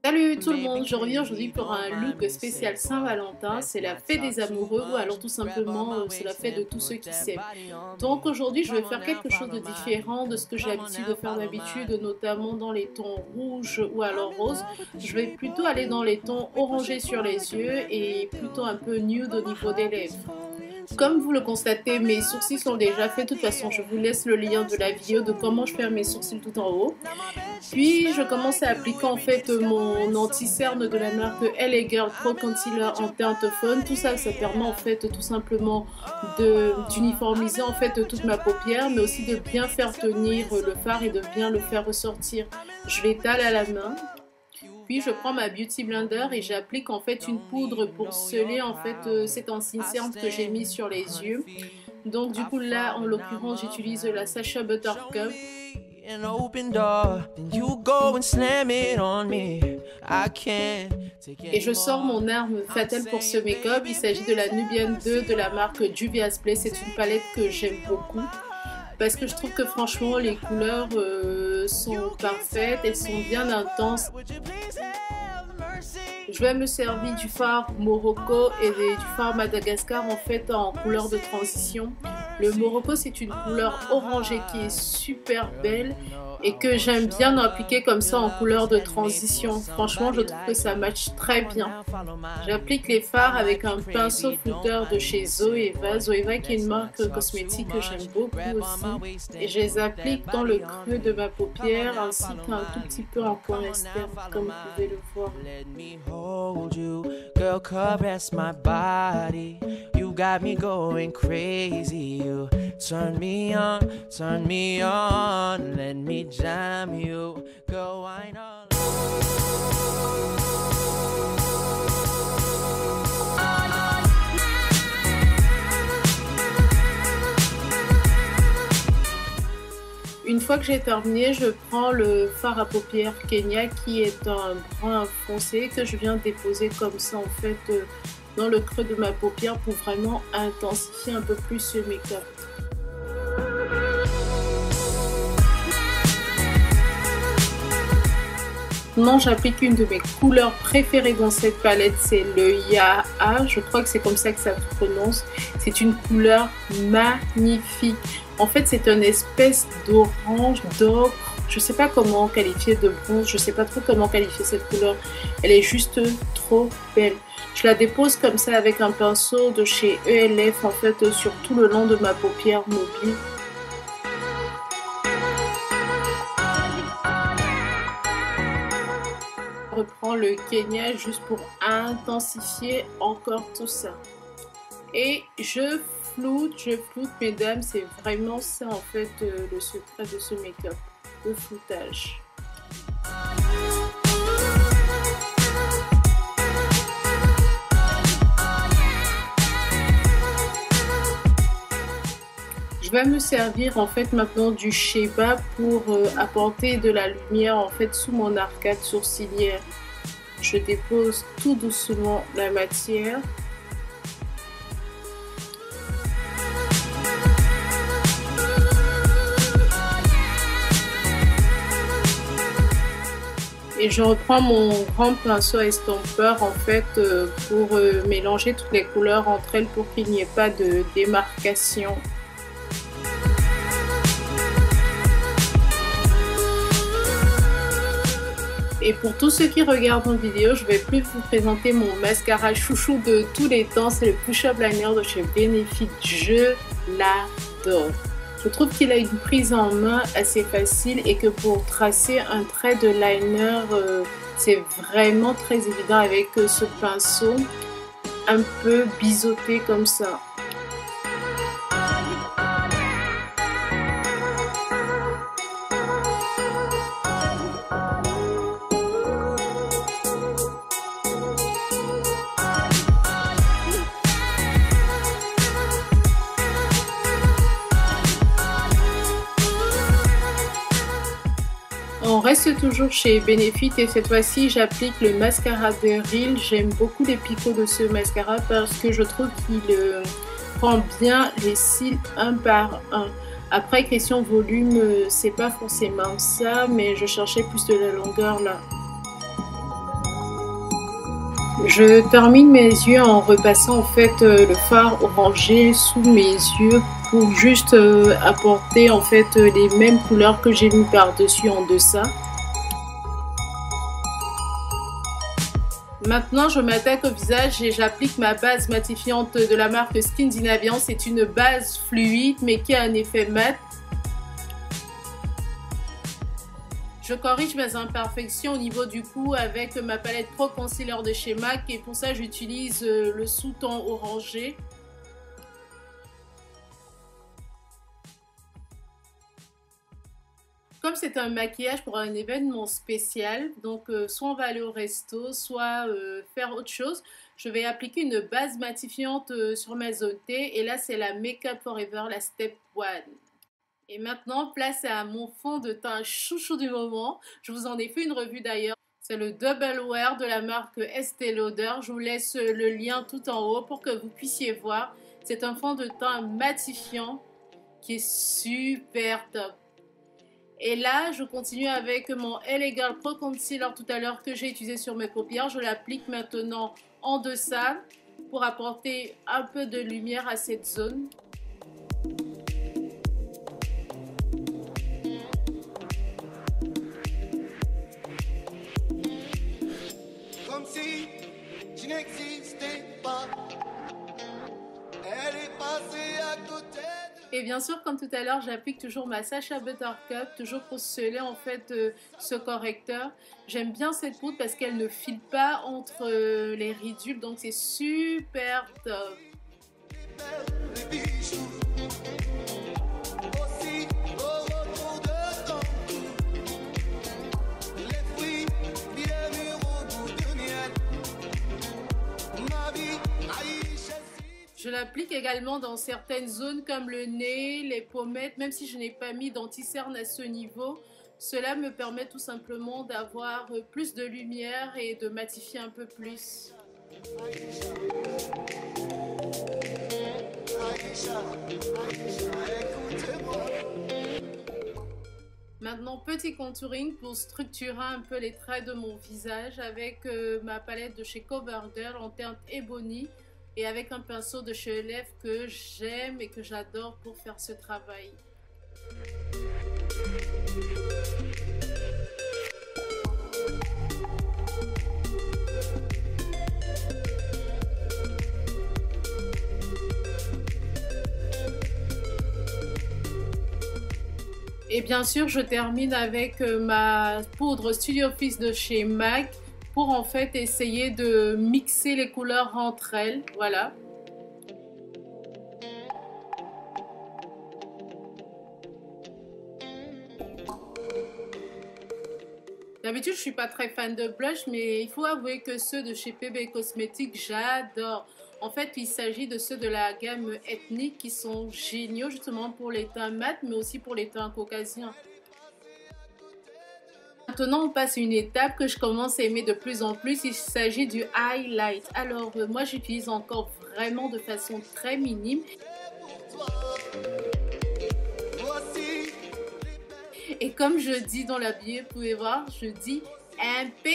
Salut tout le monde, je reviens aujourd'hui pour un look spécial Saint-Valentin. C'est la fête des amoureux ou alors tout simplement c'est la fête de tous ceux qui s'aiment. Donc aujourd'hui je vais faire quelque chose de différent de ce que j'ai l'habitude de faire d'habitude, notamment dans les tons rouges ou alors roses. Je vais plutôt aller dans les tons orangés sur les yeux et plutôt un peu nude au niveau des lèvres. Comme vous le constatez, mes sourcils sont déjà faits. De toute façon, je vous laisse le lien de la vidéo de comment je fais mes sourcils tout en haut. Puis, je commence à appliquer en fait mon anti-cerne de la marque LA Girl Pro Concealer en teinte faune. Tout ça, ça permet en fait tout simplement d'uniformiser en fait toute ma paupière, mais aussi de bien faire tenir le fard et de bien le faire ressortir. Je l'étale à la main. Puis je prends ma Beauty Blender et j'applique en fait une poudre pour sceller en fait cet anti-cerne que j'ai mis sur les yeux. Donc du coup là en l'occurrence j'utilise la Sacha Buttercup. Et je sors mon arme fatale pour ce make-up. Il s'agit de la Nubian 2 de la marque Juvia's Place. C'est une palette que j'aime beaucoup parce que je trouve que franchement les couleurs sont parfaites, elles sont bien intenses. Je vais me servir du fard Morocco et du fard Madagascar en fait en couleur de transition. Le Morocco c'est une couleur orangée qui est super belle et que j'aime bien appliquer comme ça en couleur de transition. Franchement je trouve que ça match très bien. J'applique les fards avec un pinceau flouteur de chez Zoeva. Zoeva qui est une marque cosmétique que j'aime beaucoup aussi. Et je les applique dans le creux de ma paupière ainsi qu'un tout petit peu en coin externe comme vous pouvez le voir. Hold you, girl, caress my body. You got me going crazy. You turn me on, let me jam you. Go wine all. Une fois que j'ai terminé, je prends le fard à paupières Kenya qui est un brun foncé que je viens déposer comme ça en fait dans le creux de ma paupière pour vraiment intensifier un peu plus ce make-up. Maintenant j'applique une de mes couleurs préférées dans cette palette, c'est le Yaha, je crois que c'est comme ça que ça se prononce. C'est une couleur magnifique. En fait c'est une espèce d'orange, d'ocre, je sais pas comment qualifier, de bronze, je sais pas trop comment qualifier cette couleur. Elle est juste trop belle. Je la dépose comme ça avec un pinceau de chez ELF en fait sur tout le long de ma paupière mobile. Je reprends le Kenya juste pour intensifier encore tout ça. Et je floute mesdames, c'est vraiment ça en fait le secret de ce make-up, le floutage. Je vais me servir en fait maintenant du Sheba pour apporter de la lumière en fait sous mon arcade sourcilière. Je dépose tout doucement la matière. Et je reprends mon grand pinceau estompeur en fait pour mélanger toutes les couleurs entre elles pour qu'il n'y ait pas de démarcation. Et pour tous ceux qui regardent en vidéo, je vais plus vous présenter mon mascara chouchou de tous les temps, c'est le Push Up Liner de chez Benefit. Je l'adore. Je trouve qu'il a une prise en main assez facile et que pour tracer un trait de liner, c'est vraiment très évident avec ce pinceau un peu biseauté comme ça. On reste toujours chez Benefit et cette fois-ci j'applique le mascara de Real. J'aime beaucoup les picots de ce mascara parce que je trouve qu'il prend bien les cils un par un. Après, question volume, c'est pas forcément ça, mais je cherchais plus de la longueur là. Je termine mes yeux en repassant en fait le fard orangé sous mes yeux pour juste apporter en fait les mêmes couleurs que j'ai mis par-dessus en deçà. Maintenant, je m'attaque au visage et j'applique ma base matifiante de la marque Skin Dinavian. C'est une base fluide mais qui a un effet mat. Je corrige mes imperfections au niveau du cou avec ma palette Pro Concealer de chez MAC et pour ça j'utilise le sous-ton orangé. Comme c'est un maquillage pour un événement spécial, donc soit on va aller au resto, soit faire autre chose, je vais appliquer une base matifiante sur ma zone T et là c'est la Make Up Forever, la Step 1. Et maintenant, place à mon fond de teint chouchou du moment. Je vous en ai fait une revue d'ailleurs. C'est le Double Wear de la marque Estée Lauder. Je vous laisse le lien tout en haut pour que vous puissiez voir. C'est un fond de teint matifiant qui est super top. Et là, je continue avec mon LA Girl Pro Concealer tout à l'heure que j'ai utilisé sur mes paupières. Je l'applique maintenant en deçà pour apporter un peu de lumière à cette zone. Comme si je n'existais pas. Elle est passée à côté de... Et bien sûr, comme tout à l'heure, j'applique toujours ma Sacha Buttercup, toujours pour sceller en fait ce correcteur. J'aime bien cette poudre parce qu'elle ne file pas entre les ridules, donc c'est super top. Les bijoux. Aussi au retour de ton cou. Les fruits bien mûrs au goût de miel. Ma vie, Aïcha. Je l'applique également dans certaines zones comme le nez, les pommettes, même si je n'ai pas mis d'anti-cerne à ce niveau. Cela me permet tout simplement d'avoir plus de lumière et de matifier un peu plus. Maintenant, petit contouring pour structurer un peu les traits de mon visage avec ma palette de chez CoverGirl en teinte Ebony et avec un pinceau de chez Elef que j'aime et que j'adore pour faire ce travail. Et bien sûr, je termine avec ma poudre Studio Fix de chez MAC pour en fait essayer de mixer les couleurs entre elles. Voilà. D'habitude, je suis pas très fan de blush, mais il faut avouer que ceux de chez PB Cosmetics, j'adore. En fait, il s'agit de ceux de la gamme ethnique qui sont géniaux justement pour les teints mat, mais aussi pour les teints caucasiens. Maintenant, on passe à une étape que je commence à aimer de plus en plus. Il s'agit du highlight. Alors, moi, j'utilise encore vraiment de façon très minime. Et comme je dis dans la bio, vous pouvez voir, je dis MP.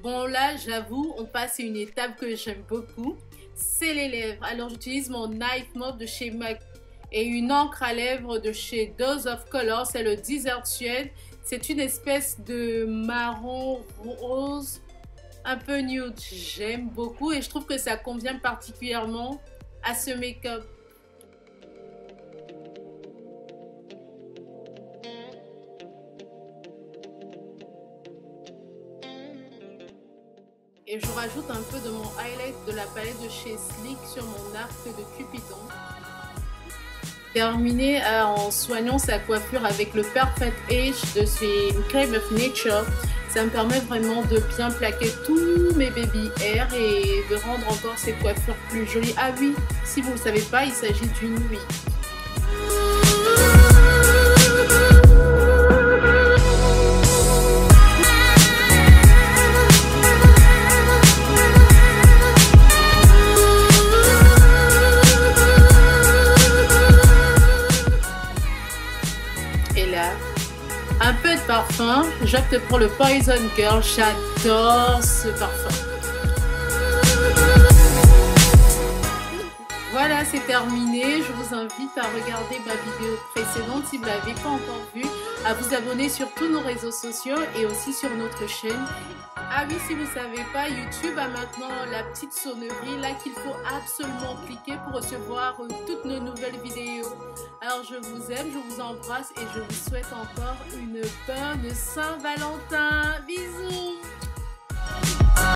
Bon là, j'avoue, on passe à une étape que j'aime beaucoup, c'est les lèvres. Alors j'utilise mon Knife Mauve de chez MAC et une encre à lèvres de chez Dose of Color, c'est le Desert Suede. C'est une espèce de marron rose, un peu nude. J'aime beaucoup et je trouve que ça convient particulièrement à ce make-up. Et je rajoute un peu de mon highlight de la palette de chez Sleek sur mon arc de Cupidon. Terminé en soignant sa coiffure avec le Perfect Age de chez Crème of Nature. Ça me permet vraiment de bien plaquer tous mes baby hairs et de rendre encore ces coiffures plus jolies. Ah oui, si vous ne le savez pas, il s'agit d'une wig. Et là, un peu de parfum, j'opte pour le Poison Girl, j'adore ce parfum. Voilà, c'est terminé, je vous invite à regarder ma vidéo précédente si vous ne l'avez pas encore vue, à vous abonner sur tous nos réseaux sociaux et aussi sur notre chaîne. Ah oui, si vous ne savez pas, YouTube a maintenant la petite sonnerie là qu'il faut absolument cliquer pour recevoir toutes nos nouvelles vidéos. Alors je vous aime, je vous embrasse et je vous souhaite encore une bonne Saint-Valentin. Bisous!